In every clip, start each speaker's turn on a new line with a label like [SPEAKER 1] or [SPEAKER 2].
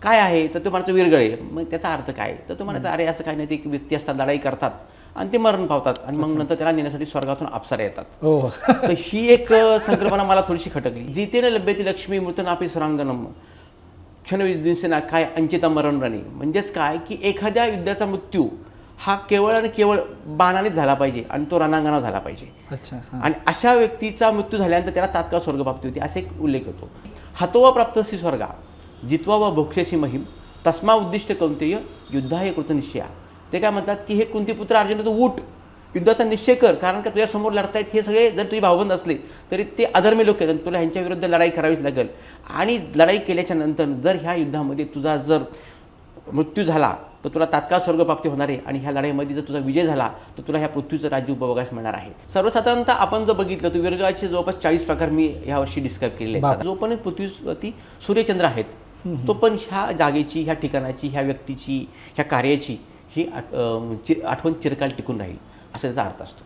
[SPEAKER 1] काय आहे तर तो म्हणायचं विरगळ आहे. मग त्याचा अर्थ काय तर तो म्हणायचा अरे असं काही नाही, ते एक व्यक्ती असतात लढाई करतात आणि ते मरण पावतात आणि मग नंतर त्याला नेण्यासाठी स्वर्गातून अप्सरा येतात. तर ही एक संकल्पना मला थोडीशी खटकली. जितेन लभ्यते लक्ष्मी मृतनापी सुरांगनम क्षणविदिसेना काय अंचिता मरणरणी. म्हणजेच काय की एखाद्या युद्धाचा मृत्यू हा केवळ आणि केवळ बाणानेच झाला पाहिजे आणि तो रणांगणावर झाला पाहिजे.
[SPEAKER 2] अच्छा.
[SPEAKER 1] आणि अशा व्यक्तीचा मृत्यू झाल्यानंतर त्याला तात्काळ स्वर्गप्राप्ती होती असा एक उल्लेख होतो. हतोवा प्राप्तसी स्वर्गा जित्वा व भोक्षसी महिम तस्मा उद्दिष्ट कौंतेय युद्धाय कृतनिश्चया. ते काय म्हणतात की हे कुंतीपुत्र अर्जुन, तू उठ, युद्धाचा निश्चय कर, कारण का तुझ्यासमोर लढतायत हे सगळे जर तुझे भावबंद असले तरी ते अधर्मी लोक आहेत, तुला ह्यांच्या विरुद्ध लढाई करावीच लागेल. आणि लढाई केल्याच्या नंतर जर ह्या युद्धामध्ये तुझा जर मृत्यू झाला तर तुला तात्काळ स्वर्गप्राप्ती होणार आहे आणि ह्या लढाईमध्ये जर तुझा विजय झाला तर तुला ह्या पृथ्वीचं राज्य उपभोगास मिळणार आहे. सर्वसाधारणतः आपण जर बघितलं तर विरगाचे जवळपास 40 प्रकार मी यावर्षी डिस्क्राईब केलेले आहेत. जो पण पृथ्वीवरती सूर्यचंद्र आहेत तो पण ह्या जागेची, ह्या ठिकाणाची, ह्या व्यक्तीची, ह्या कार्याची ही आठवण चिरकाल टिकून राहील असा त्याचा अर्थ असतो.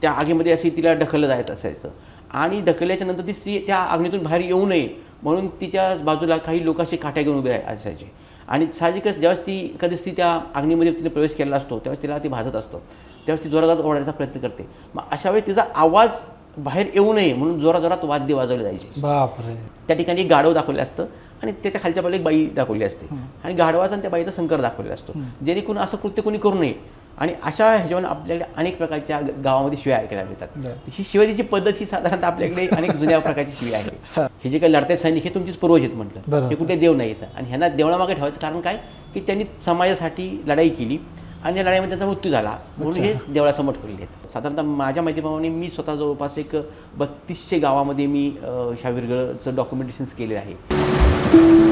[SPEAKER 1] त्या आगीमध्ये अशी तिला ढकललं जायचं असायचं आणि ढकलल्याच्या नंतर ती स्त्री त्या अग्नीतून बाहेर येऊ नये म्हणून तिच्या बाजूला काही लोक असे काट्या घेऊन उभे असायचे. आणि साहजिकच ज्यावेळेस ती एखादी स्त्री त्या अग्नीमध्ये तिने प्रवेश केलेला असतो त्यावेळेस तिला ती भाजत असतो, त्यावेळेस ती जोरात ओढायचा प्रयत्न करते. मग अशा वेळी तिचा आवाज बाहेर येऊ नये म्हणून जोरात वाद्य वाजवले जायचे.
[SPEAKER 2] बापरे.
[SPEAKER 1] त्या ठिकाणी गाढव दाखवले असतं आणि त्याच्या खालच्या बाजूला एक बाई दाखवली असते आणि गाढवाचा आणि त्या बाईचा संकर दाखवलेला असतो, जेणेकरून असं कृत्य कोणी करू नये. आणि अशा ह्याच्यावर आपल्याकडे अनेक प्रकारच्या गावामध्ये शिव्या ऐकायला मिळतात. ही शिवाजीची पद्धत ही साधारणतः आपल्याकडे अनेक जुन्या प्रकारची शिव्या आहे. हे जे काही लढते सैनिक हे तुमचीच पूर्वज आहेत म्हटलं, हे कुठे देव नाही येतं. आणि ह्यांना देवळामागे ठेवायचं कारण काय की त्यांनी समाजासाठी लढाई केली आणि या लढाईमध्ये त्यांचा मृत्यू झाला म्हणून हे देवळासमोर ठेवलेले आहेत. साधारणतः माझ्या माहितीप्रमाणे मी स्वतः जवळपास एक 3200 गावामध्ये मी ह्या विरगळचं डॉक्युमेंटेशन्स केलेलं आहे.